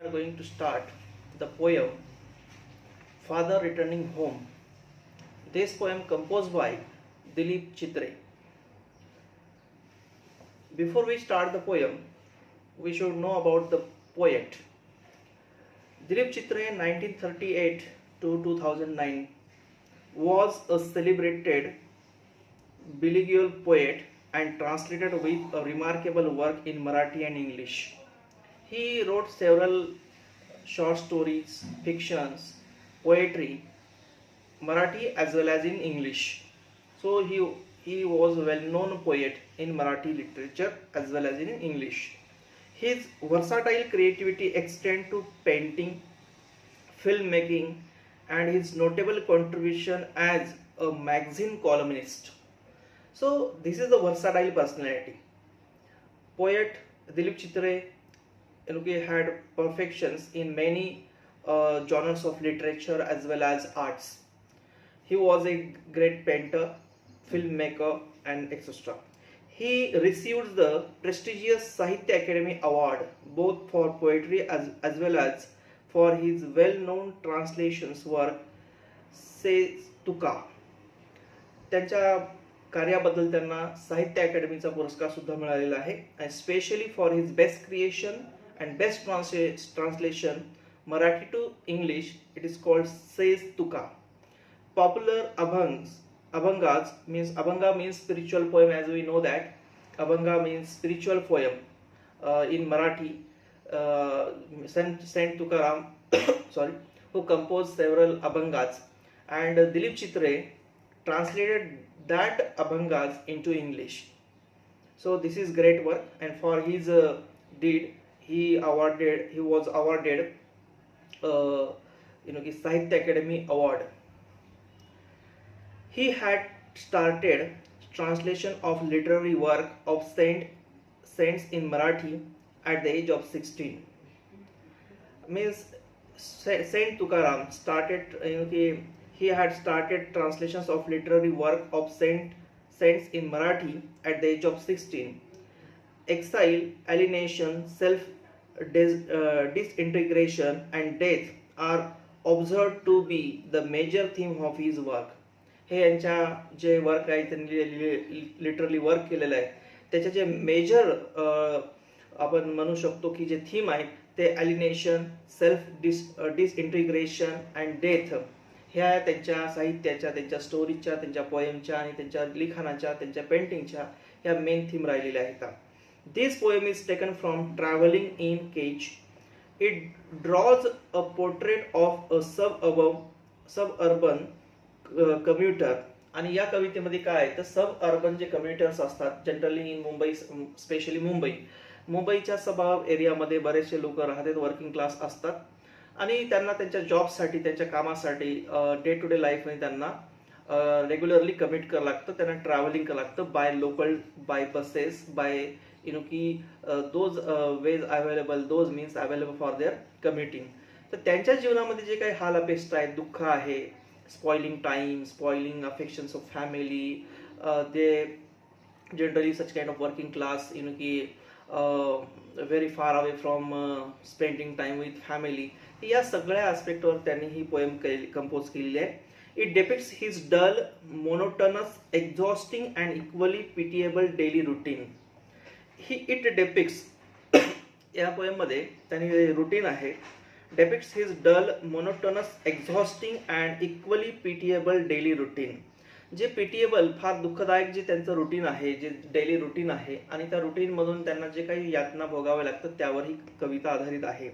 are going to start the poem Father Returning Home. This poem composed by Dilip Chitre. Before we start the poem, we should know about the poet. Dilip Chitre 1938 to 2009 was a celebrated bilingual poet and translated with a remarkable work in Marathi and English. He wrote several short stories, fictions, poetry, Marathi as well as in English. So he was a well-known poet in Marathi literature as well as in English. His versatile creativity extends to painting, filmmaking, and his notable contribution as a magazine columnist. So this is the versatile personality. Poet Dilip Chitre had perfections in many genres of literature as well as arts. He was a great painter, filmmaker, and etc. He received the prestigious Sahitya Academy Award both for poetry as well as for his well-known translations work Says Tuka. त्यांच्या कार्याबद्दल त्यांना साहित्य अकॅडमीचा पुरस्कार सुद्धा मिळालेला आहे आणि specially for his best creation and best translation Marathi to English, it is called Says Tuka. Popular abhangas means abhanga means spiritual poem, as we know that abhanga means spiritual poem in Marathi. Saint Tukaram sorry, who composed several abhangas, and Dilip Chitre translated that abhangas into English. So this is great work, and for his deed he was awarded Sahitya Academy Award. He had started translation of literary work of saints in Marathi at the age of 16. Means Saint Tukaram started he had started translations of literary work of saints in Marathi at the age of 16. Exile, alienation, disintegration and death are observed to be the major theme of his work. हे यांच्या जे work आहे त्यांनी literally work केलेलं आहे त्याचे जे major आपण म्हणू शकतो की जे थीम आहे ते अलिनेशन, डिसइंटिग्रेशन अँड डेथ ह्या त्यांच्या साहित्याच्या, त्यांच्या स्टोरीजच्या, त्यांच्या पोएमच्या आणि त्यांच्या लिखाणाच्या, त्यांच्या पेंटिंगच्या ह्या मेन थीम राहिलेल्या आहेत. This poem is taken from Traveling in Cage. It draws a portrait of a suburban commuter. आणि या कवितेमध्ये काय आहे तर सब अर्बन जे कम्युटर्स असतात जनरली इन मुंबई, स्पेशली मुंबईच्या सब एरियामध्ये बरेचसे लोक राहतात, वर्किंग क्लास असतात आणि त्यांना त्यांच्या जॉबसाठी, त्यांच्या कामासाठी डे टू डे लाईफमध्ये त्यांना रेग्युलरली कम्युट करावं लागतं, त्यांना ट्रॅव्हलिंग करावं लागतं by local, by buses, by those ways available, those means available for their commuting. तर त्यांच्या जीवनामध्ये जे काही हाल अपेष्ट आहेत, दुःख आहे, spoiling time, spoiling affections of family, they generally such kind of working class very far away from spending time with family. या सगळ्या ॲस्पेक्टवर त्यांनी ही पोएम कंपोज केलेली आहे. It depicts his dull, monotonous, exhausting and equally pitiable daily routine. It depicts या poem मध्ये त्यांनी routine आहे, depicts his dull, monotonous, exhausting and equally pitiable daily routine. जे पिटिएबल, फार दुःखदायक जे त्यांचं रुटीन आहे, जे डेली रुटीन आहे आणि त्या रुटीन मधून त्यांना जे काही यातना भोगाव्या लागतात त्यावर ही कविता आधारित आहे.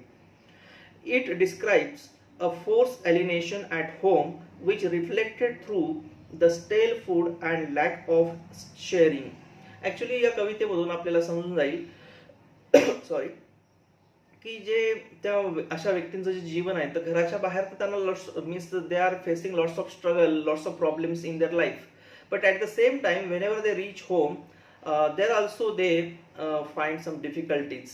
It describes a forced alienation at home which reflected through the stale food and lack of sharing. Actually या कवितेमधून आपल्याला समजून जाईल सॉरी की जे त्या अशा व्यक्तींचं जे जीवन आहे तर घराच्या बाहेर तर त्यांना means they are facing lots of struggle, lots of problems in their life, but at the same time whenever they reach home there also they find some difficulties,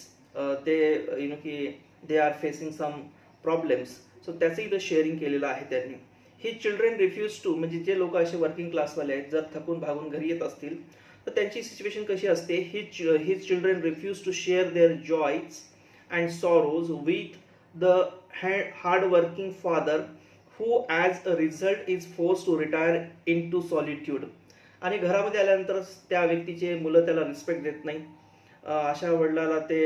they are facing some problems. So त्याचं इथं sharing केलेलं आहे त्यांनी. ही children refuse to, म्हणजे जे लोक असे working क्लासवाले आहेत जर थकून भागून घरी येत असतील तर त्यांची सिच्युएशन कशी असते, his children refuse to share their joys and sorrows with the hard working father who as a result is forced to retire into solitude. आणि घरामध्ये आल्यानंतर त्या व्यक्तीचे मुलं त्याला रिस्पेक्ट देत नाही. अशा वडिलाला ते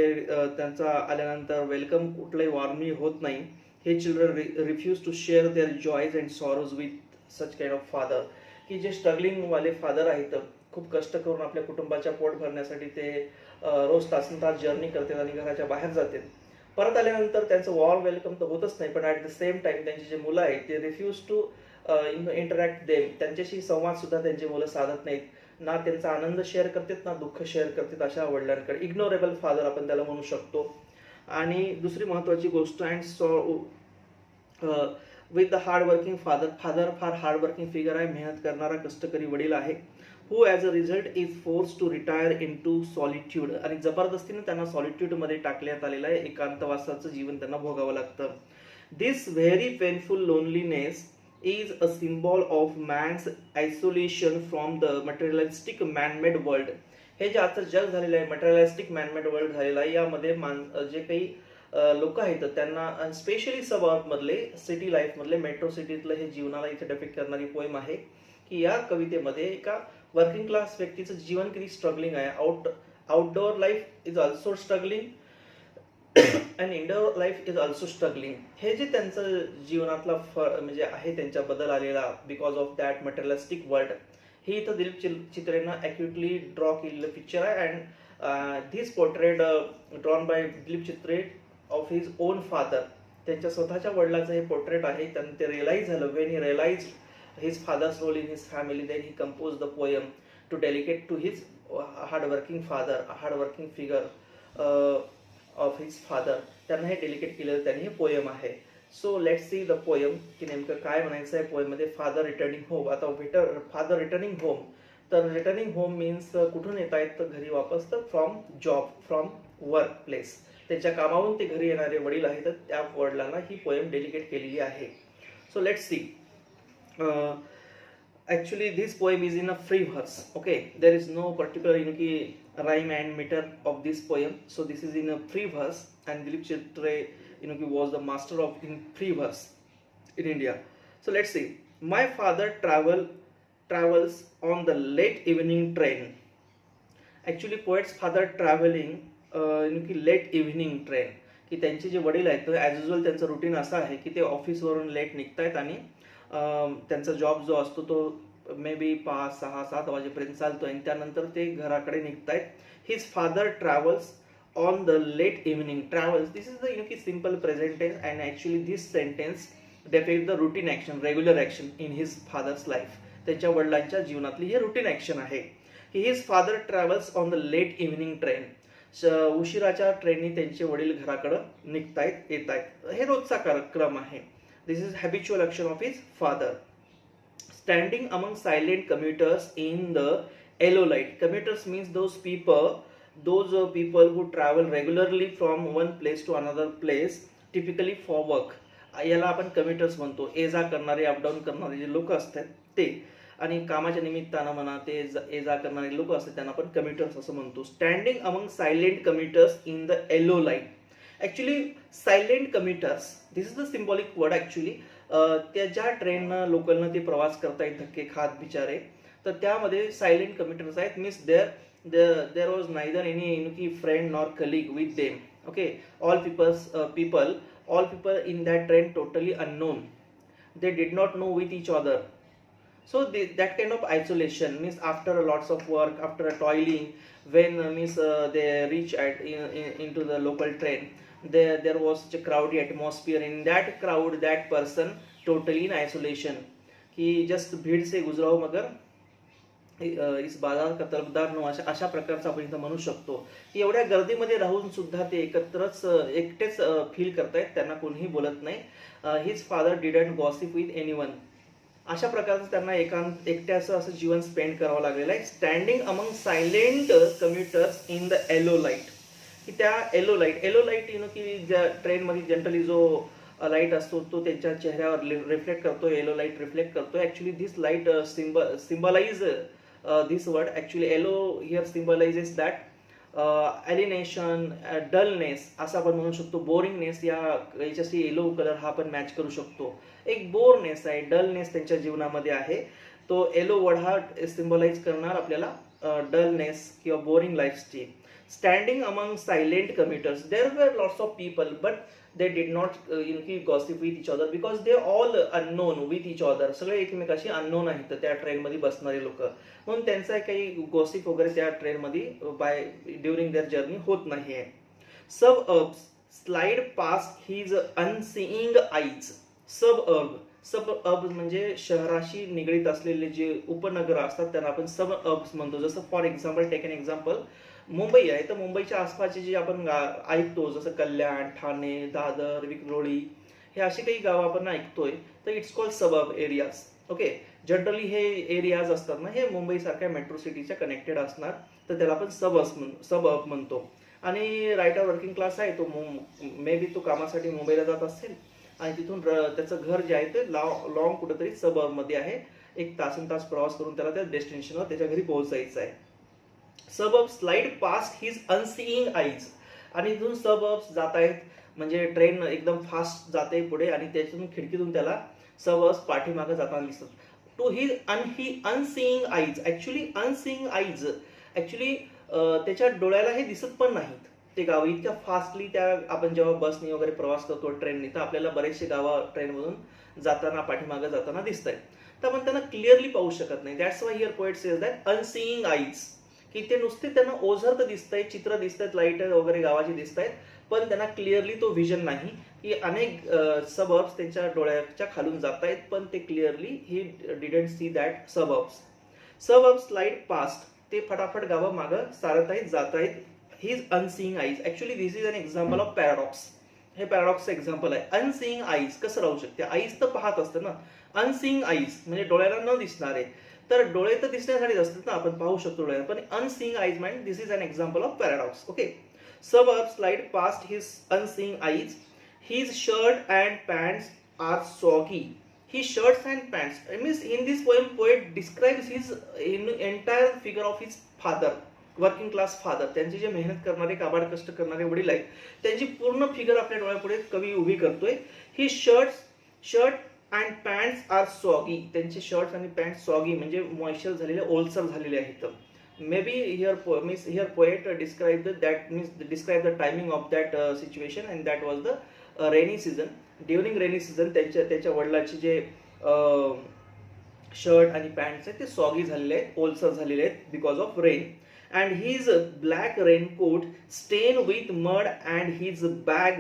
त्यांचा आल्यानंतर वेलकम कुठलंही वॉर्मली होत नाही. हे children refuse to share their joys and sorrows with such kind of father. की जे स्ट्रगलिंग वाले फादर आहेत, खूप कष्ट करून आपल्या कुटुंबाच्या पोट भरण्यासाठी ते रोज तासनतास जर्नी करतात आणि घराच्या बाहेर जातात. परत आल्यानंतर त्यांचं वॉर्म वेलकम तर होतच नाही, पण ॲट द सेम टाइम त्यांची जे मुलं आहेत ते रिफ्यूज टू इंटरॅक्ट देम. त्यांच्याशी संवाद सुद्धा त्यांची मुलं साधत नाहीत. ना त्यांचा आनंद शेअर करतात ना दुःख शेअर करतात. अशा वडिलांकडे इग्नोरेबल फादर आपण त्याला म्हणू शकतो. आणि दुसरी महत्वाची गोष्ट and so with the hard working father. Father far hard working figure आहे, मेहनत करणारा कष्टकरी वडील आहे. Who as a result is force to retire into solitude. आणि जबरदस्तीने त्यांना सॉलिट्यूडमध्ये टाकण्यात आलेलं आहे. एकांतवासाचं जीवन त्यांना भोगावं लागतं. This very painful loneliness is a symbol of man's isolation from the materialistic man-made world. हे जे आता जग झालेलं आहे, मटेरियलिस्टिक मॅनमेड वर्ल्ड झालेलं आहे, यामध्ये जे काही लोक आहेत त्यांना स्पेशली सबअर्ब मधले, सिटी लाईफ मधले, मेट्रो सिटीतलं हे जीवनाला इथे डिपिक्ट करणारी पोएम आहे. की या कवितेमध्ये एका वर्किंग क्लास व्यक्तीचं जीवन किती स्ट्रगलिंग आहे. Outdoor life is also struggling and indoor life is also struggling. हे जे त्यांचं जीवनातला म्हणजे आहे त्यांच्या बदल आलेला because of that materialistic world, हे इथं दिलीप चित्रेनं ॲक्युरेटली ड्रॉ केलेलं पिक्चर आहे. And this portrait drawn by Dilip Chitre of his on father. त्यांच्या स्वतःच्या वडिलाचं हे पोर्ट्रेट आहे. त्यांना ते रिअलाइज झालं. When he realise his father's role in his family, then he compose the poem to dedicate to his hardworking father, hardworking figure of his father. त्यांना हे dedicate केलेलं त्यांनी हे पोएम आहे. So let's see the poem की नेमकं काय म्हणायचं आहे पोएममध्ये. Father returning home. आता फादर रिटर्निंग होम, तर रिटर्निंग होम मीन्स कुठून येत आहेत तर घरी वापस, तर from job, from work place. त्यांच्या कामावरून ते घरी येणारे वडील आहेत, तर त्या वडिलांना ही पोएम डेडिकेट केलेली आहे. So let's C. Actually this poem is in a free verse. Okay, there is no particular rhyme and meter of this poem. So this is in a free verse, and Dilip Chitre was the master of in free verse in India. So let's see. My father travels on the late evening train. Actually poet's father traveling late evening train. की त्यांचे जे वडील आहेत as usual त्यांचं routine असं आहे की ते ऑफिसवरून लेट निघतायत आणि त्यांचा जॉब जो असतो तो मे बी 5, 6, 7 वाजेपर्यंत चालतो आणि त्यानंतर ते घराकडे निघतायत. His father travels on the late evening. Travels, this is the simple present tense and actually this sentence definite the routine action, regular action in his father's life. त्यांच्या वडिलांच्या जीवनातली ही रुटीन ॲक्शन आहे. His father travels on the late evening train. उशिराच्या ट्रेननी त्यांचे वडील घराकडं निघतायत येत आहेत. हे रोजचा क्रम आहे. This is habitual action of his father. Standing among silent commuters in the yellow light. Commuters means those people who travel regularly from one place to another place, typically for work. याला आपण commutators म्हणतो. ये जा करणारे, up down करणारे जे लोक असतात ते, आणि कामाच्या निमित्तानं म्हणा ते ये जा करणारे लोक असतात त्यांना आपण कम्युटर्स असं म्हणतो. Standing among silent commuters in the yellow light. Actually silent commuters, this is the symbolic word. Actually त्या ज्या ट्रेननं लोकलनं ते प्रवास करतायत धक्के खात बिचारे, तर त्यामध्ये सायलेंट कम्युटर्स आहेत. Means there was neither any friend nor colleague with them. Okay, all people in that train totally unknown. They did not know with each other. So that kind of isolation means after lots of work, after a toiling, when they reach into the local train, there was such a crowdy atmosphere. In that crowd, that person totally in isolation. कि just भीड़ से गुजरा हो मगर इस बाजार का तरफदार no, अशा प्रकारचं आपण इथं म्हणू शकतो. की एवढ्या गर्दीमध्ये राहून सुद्धा ते एकटेच फील करतायत, त्यांना कोणीही बोलत नाही. His father didn't gossip with anyone. अशा प्रकारचं त्यांना एकट्याचं असं जीवन स्पेंड करावं लागलेलं आहे. Standing among silent commuters in the yellow light. की त्या येलो लाईट की ज्या ट्रेनमध्ये जनरली जो लाईट असतो तो त्यांच्या चेहऱ्यावर रिफ्लेक्ट करतो. येलो लाईट रिफ्लेक्ट करतो. Actually this light symbolize this word. Actually yellow here symbolizes that alienation, dullness असं आपण म्हणू शकतो. बोरिंगनेस याच्याशी येलो कलर हा आपण मॅच करू शकतो. एक बोरनेस आहे, डलनेस त्यांच्या जीवनामध्ये आहे. तो येलो वर्ड हा सिम्बलाइज करणार आपल्याला डलनेस किंवा बोरिंग लाईफची. Standing among silent commuters, there were lots of people but they did not gossip with each other because they all unknown with each other. सगळे एकमेकाशी अननोन आहेत त्या ट्रेनमध्ये बसणारे लोक, म्हणून त्यांचा काही गॉसिप वगैरे त्या ट्रेनमध्ये बाय ड्युरिंग देअर जर्नी होत नाही आहे. Sub slide past his unseeing eyes. Sub म्हणजे शहराशी निगडीत असलेले जे उपनगर असतात त्यांना आपण सब म्हणतो. जसं for example, take an example, Mumbai आहे तर मुंबईच्या आसपासचे जे आपण ऐकतो जसं कल्याण, ठाणे, दादर, विक्रोळी हे असे काही गावं आपण ऐकतोय तर it's called suburb areas. Okay, generally हे एरियाज असतात ना हे मुंबई सारख्या मेट्रो सिटीच्या कनेक्टेड असणार, तर त्याला आपण सबअर्ब म्हणतो. आणि रायटर वर्किंग क्लास आहे तो मे बी तो कामासाठी मुंबईला जात असेल आणि तिथून त्याचं घर जे आहे ते लॉंग कुठेतरी सबअर्ब मध्ये आहे. एक तास प्रवास करून त्याला त्या डेस्टिनेशनवर त्याच्या घरी पोहोचायचं आहे. Suburbs slide past his unseeing eyes. आणि इथून सबअर्ब्स जात आहेत म्हणजे ट्रेन एकदम फास्ट जाते पुढे आणि त्याच्यातून खिडकीतून त्याला सबअर्ब्स पाठीमागे जाताना दिसतात. To his unseeing eyes, actually unseeing eyes actually त्याच्या डोळ्याला हे दिसत पण नाहीत ते गाव इतक्या फास्टली. त्या आपण जेव्हा बसनी वगैरे प्रवास करतो ट्रेननी तर आपल्याला बरेचसे गावं ट्रेनमधून जाताना पाठीमागे जाताना दिसत आहेत, तर आपण त्यांना क्लिअरली पाहू शकत नाही. That's why here poet says that unseeing eyes, की ते नुसते त्यांना ओझर तर दिसतंय, चित्र दिसतात, लाईट वगैरे गावाची दिसत आहेत, पण त्यांना क्लिअरली तो व्हिजन नाही. की अनेक सबअर्ब्स त्यांच्या डोळ्याच्या खालून जात आहेत पण ते clearly he didn't see that suburbs. Suburbs slide past, ते फटाफट गावं मागं सारत आहेत, जात आहेत. His unseeing eyes, actually this is an example of paradox. हे पॅराडॉक्सचं एक्झाम्पल आहे. अनसीइंग आईज कसं राहू शकते, आईज तर पाहत असतं ना, अनसीइंग आईज म्हणजे डोळ्याला न दिसणारे, तर डोळे तर दिसण्यासाठीच असतात ना, आपण पाहू शकतो डोळ्याला, पण unseeing eyes mind this is an example of paradox. Okay, suburb slide past his unseeing eyes. His shirt and pants are soggy. His shirts and pants, I mean in this poem poet describes his entire figure of his father, working class father. त्यांचे जे मेहनत करणारे, काबाड कष्ट करणारे वडील आहेत त्यांची पूर्ण फिगर आपल्या डोळ्यापुढे कवी उभी करतोय. He shirt and pants are soggy, त्यांचे शर्ट आणि पॅन्ट सॉगी म्हणजे मॉइश्चर झालेले, ओलसर झालेले आहेत. Maybe here poet describe the timing of that situation and that was the rainy season. During rainy season त्याच्या वडिलाचे जे शर्ट आणि पॅन्ट्स आहेत ते सॉगी झालेले आहेत, ओलसर झालेले आहेत because of rain. And his black raincoat stained with mud and his bag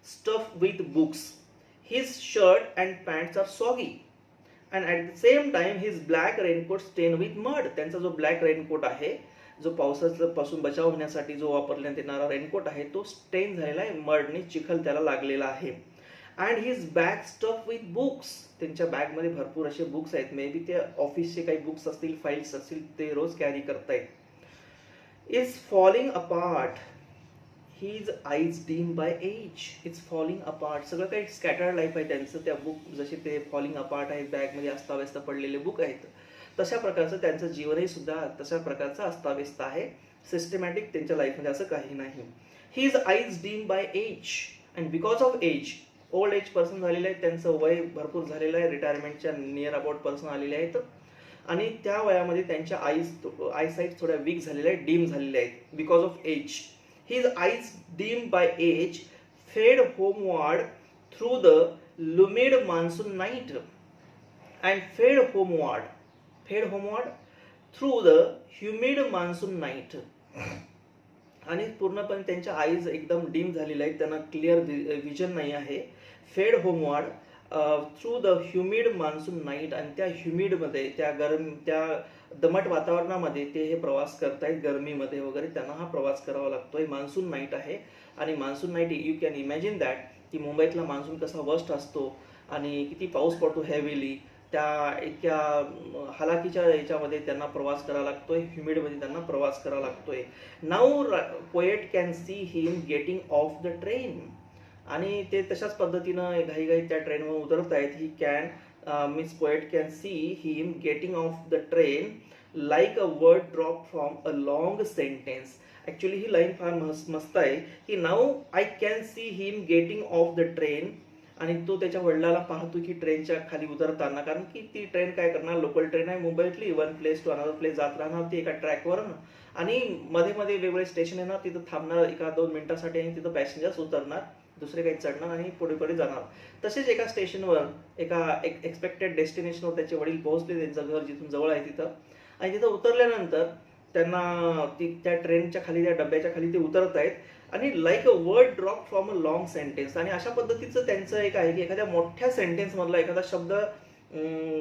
stuffed with books. His shirt and pants are soggy. And at the same time his black raincoat stained with mud. त्यांचा जो black raincoat आहे, जो पावसापासून बचाव होण्यासाठी जो वापरण्यात येणारा रेनकोट आहे तो स्टेन झालेला आहे, मडने, चिखल त्याला लागलेला आहे. And his bag stuffed with books. त्यांच्या बॅगमध्ये भरपूर असे बुक्स आहेत, मे बी ते ऑफिसचे काही बुक्स असतील, फाईल्स असतील, ते रोज कॅरी करतायत. Is falling apart. His eyes dim by age. It's falling apart. सगळं काही स्कॅटर्ड लाईफ आहे त्यांचं. त्या बुक जसे ते फॉलिंग अपार्ट आहेत, बॅगमध्ये अस्ताव्यस्त पडलेले बुक आहेत, तशा प्रकारचं त्यांचं जीवनही सुद्धा तशा प्रकारचं अस्ताव्यस्त आहे. सिस्टमॅटिक त्यांच्या लाईफमध्ये असं काही नाही. His eyes dim by age. And because of age, old age person झालेले आहेत, त्यांचं वय भरपूर झालेलं आहे, रिटायरमेंटच्या नियर अबाउट पर्सन आलेले आहेत आणि त्या वयामध्ये त्यांच्या आयसाईट थोड्या वीक झालेल्या आहेत, डीम झालेल्या आहेत because of age. His eyes dim by age fade homeward through the humid monsoon night. And fade homeward through the humid monsoon night. आणि पूर्णपणे त्यांच्या आईज एकदम डीम झालेल्या आहेत, त्यांना क्लिअर विजन नाही आहे. फेड homeward through the humid monsoon night. आणि त्या ह्युमिडमध्ये, त्या दमट वातावरणामध्ये ते हे प्रवास करतायत, गरमीमध्ये वगैरे त्यांना हा प्रवास करावा लागतोय. मान्सून नाईट आहे आणि monsoon night, you can imagine that की मुंबईतला मान्सून कसा वर्स्ट असतो आणि किती पाऊस पडतो हेवीली. त्या इतक्या हालाकीच्या याच्यामध्ये त्यांना प्रवास करावा लागतोय, ह्युमिडमध्ये त्यांना प्रवास करावा लागतोय. Now poet can see him getting off the train. आणि ते तशाच पद्धतीनं घाईघाईत त्या ट्रेनवर उतरत आहेत. He can miss poet can see him getting off the train like a word drop from a long sentence. Actually he line फार मस्त आहे की now I can see him getting off the train, आणि तो त्याच्या वडिलाला पाहतो की ट्रेनच्या खाली उतरताना, कारण की ती ट्रेन काय करणार, लोकल ट्रेन आहे मुंबईतली, one place to another place जात राहणार ती एका ट्रॅकवर, आणि मध्ये मध्ये वेगवेगळे स्टेशन येणार, तिथं थांबणार 1-2 मिनिटासाठी आणि तिथं पॅसेंजर्स उतरणार, दुसरे काही चढणार आणि पुढे पुढे जाणार. तसेच एका स्टेशनवर एका एक्सपेक्टेड डेस्टिनेशनवर त्याचे वडील पोहोचले, त्यांचं घर जिथून जवळ आहे तिथं, आणि तिथं उतरल्यानंतर त्यांना त्या ट्रेनच्या खाली, त्या डब्याच्या खाली ते उतरत आहेत, आणि like a word drop from a long sentence, आणि अशा पद्धतीचं त्यांचं एक आहे की एखाद्या मोठ्या सेंटेन्स मधला एखादा शब्द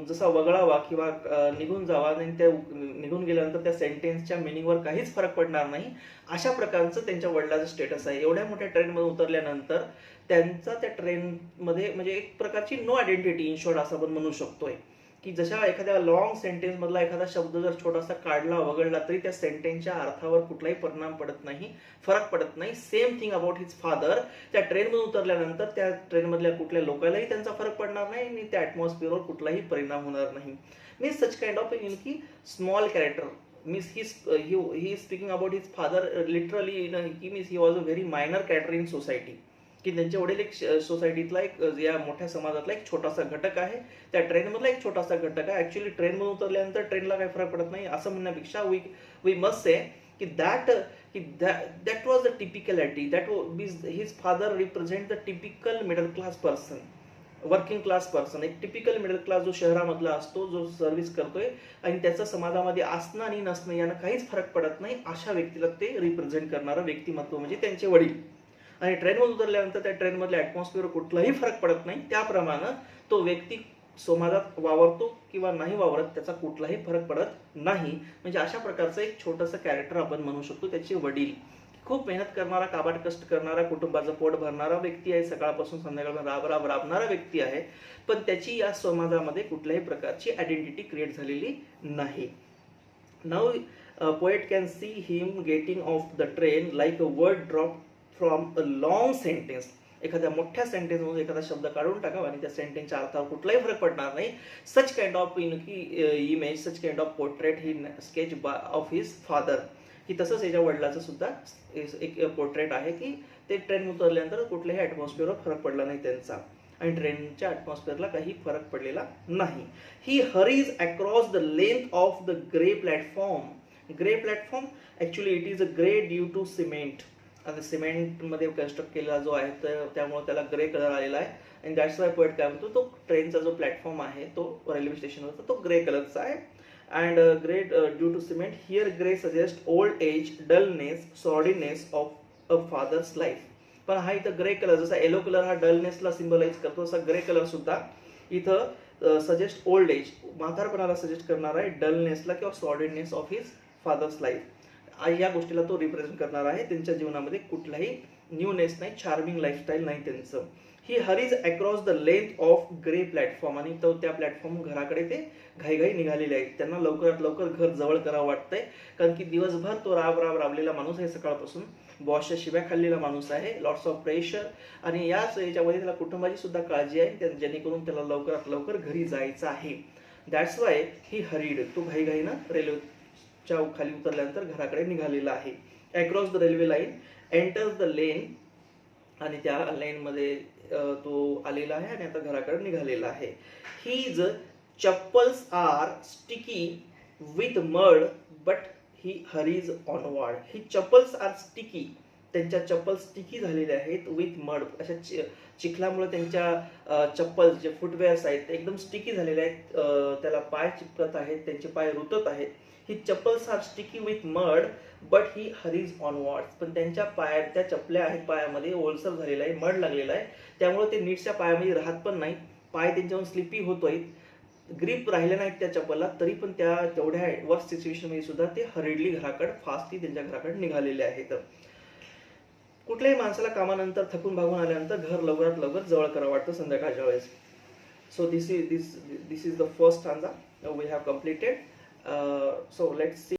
जसा वगळावा किंवा निघून जावा, आणि त्या निघून गेल्यानंतर त्या सेंटेन्सच्या मिनिंगवर काहीच फरक पडणार नाही, अशा प्रकारचं त्यांच्या वडिलाचं स्टेटस आहे. एवढ्या मोठ्या ट्रेनमध्ये उतरल्यानंतर त्यांचा त्या ट्रेनमध्ये म्हणजे एक प्रकारची नो आयडेंटिटी इन शॉर्ट असं आपण म्हणू शकतोय, की जशा एखाद्या लॉंग सेंटेन्स मधला एखादा शब्द जर छोटासा काढला वगळला तरी त्या सेंटेन्सच्या अर्थावर कुठलाही परिणाम पडत नाही, फरक पडत नाही. Same thing about his father, त्या ट्रेनमधून उतरल्यानंतर त्या ट्रेनमधल्या कुठल्या लोकांनाही त्यांचा फरक पडणार नाही आणि त्या ॲटमॉस्फिअरवर कुठलाही परिणाम होणार नाही. मीन्स सच काइंड ऑफ की small character, means he speaking about his father literally की means he was a very minor character in society, की त्यांच्या वडील एक सोसायटीतला एक या मोठ्या समाजातला एक छोटासा घटक आहे, त्या ट्रेनमधला एक छोटासा घटक आहे. ॲक्च्युली ट्रेनमधून उतरल्यानंतर ट्रेनला काही फरक पडत नाही असं म्हणण्यापेक्षा वी मस्ट से की that was the typicality, that means his father represent the typical middle class person, working class person, एक टिपिकल मिडल क्लास जो शहरामधला असतो, जो सर्व्हिस करतोय आणि त्याचं समाजामध्ये असणं आणि नसणं यानं काहीच फरक पडत नाही, अशा व्यक्तीला ते रिप्रेझेंट करणारं व्यक्तिमत्व म्हणजे त्यांचे वडील. आणि ट्रेनवर उतरल्यानंतर त्या ट्रेनमधल्या ॲटमॉस्फिअर कुठलाही फरक पडत नाही, त्याप्रमाणे तो व्यक्ती समाजात वावरतो किंवा नाही वावरत त्याचा कुठलाही फरक पडत नाही. म्हणजे अशा प्रकारचं एक छोटंसं कॅरेक्टर आपण म्हणू शकतो. त्याचे वडील खूप मेहनत करणारा, काबाड कष्ट करणारा, कुटुंबाचं पोट भरणारा व्यक्ती आहे, सकाळपासून संध्याकाळपर्यंत राबणारा व्यक्ती आहे, पण त्याची या समाजामध्ये कुठल्याही प्रकारची आयडेंटिटी क्रिएट झालेली नाही. Now poet can see him getting off the train like a word drop from a long sentence, एखाद्या मोठ्या सेंटेन्समधून एखादा शब्द काढून टाकावा आणि त्या सेंटेन्सच्या अर्थावर कुठलाही फरक पडणार नाही. सच kind of image, such kind of portrait he sketch of his father, की तसंच याच्या वडिलाचं सुद्धा एक पोर्ट्रेट आहे की ते ट्रेन उतरल्यानंतर कुठल्याही ॲटमॉस्फिअरवर फरक पडला नाही त्यांचा, आणि ट्रेनच्या ॲटमॉस्फिअरला काही फरक पडलेला नाही. He hurries across the length of the grey platform. Grey platform actually it is a grey due to cement, आणि सिमेंटमध्ये कन्स्ट्रक्ट केलेला जो आहे तर त्यामुळे त्याला ग्रे कलर आलेला आहे, आणि दॅट्स वाय पोएट काय म्हणतो, तो ट्रेनचा जो प्लॅटफॉर्म आहे तो रेल्वे स्टेशनवरचा तो ग्रे कलरचा आहे. And grey due to cement, here grey suggest old age, dullness, sordidness of a father's life. पण हा इथं ग्रे कलर, जसा येलो कलर हा डलनेसला सिम्बलाइज करतो, तसा ग्रे कलर सुद्धा इथं सजेस्ट ओल्ड एज, म्हातारपणाला सजेस्ट करणार आहे, डलनेसला किंवा sordidness of his father's life, या गोष्टीला तो रिप्रेझेंट करणार आहे. त्यांच्या जीवनामध्ये कुठलाही न्यूनेस नाही, चार्मिंग लाईफस्टाईल नाही त्यांचं. He hurries across the length of grey platform, आणि तो त्या प्लॅटफॉर्म घराकडे ते घाईघाई निघालेले आहेत. त्यांना लवकरात लवकर घर जवळ करावं वाटतंय, कारण की दिवसभर तो राबलेला माणूस आहे, सकाळपासून बॉसच्या शिव्या खाल्लेला माणूस आहे, लॉट्स ऑफ प्रेशर, आणि याच्यामध्ये त्याला कुटुंबाची सुद्धा काळजी आहे, जेणेकरून त्याला लवकरात लवकर घरी जायचं आहे. दॅट्स वाय ही हरीड, तो घाईघाईनं रेल्वेच्या खाली उतरल्यानंतर घराकडे निघालेला आहे. Across the railway line, enters the lane, आणि त्या लेनमध्ये तो आलेला आहे आणि आता घराकडे निघालेला आहे. His chappals are sticky with mud but he hurries onward. He chappals are sticky, त्यांच्या चप्पल स्टिकी झालेल्या आहेत विथ मड, अशा चिखलामुळे त्यांच्या चप्पल जे फुटवेअर्स आहेत ते एकदम स्टिकी झालेले आहेत, त्याला पाय चिपकत आहेत, त्यांचे पाय रुतत आहेत. He chappals are sticky with mud but he hurries onwards, पण त्यांच्या त्या चपल्या आहेत पायामध्ये ओलसर झालेला आहे, मड लागलेला आहे, त्यामुळे ते नीटच्या पायामध्ये राहत पण नाही, पाय त्यांच्यावर स्लिपी होतोय, ग्रीप राहिले नाहीत त्या चप्पलला, तरी पण त्या तेवढ्या वर्स्ट सिच्युएशनमध्ये सुद्धा ते हरिडली घराकडे फास्टली त्यांच्या घराकडे निघालेले आहेत. कुठल्याही माणसाला कामानंतर थकून भागून आल्यानंतर घर लवकरात लवकर जवळ करावं वाटतं संध्याकाळच्या वेळेस. So this is the first stanza we have completed. So let's see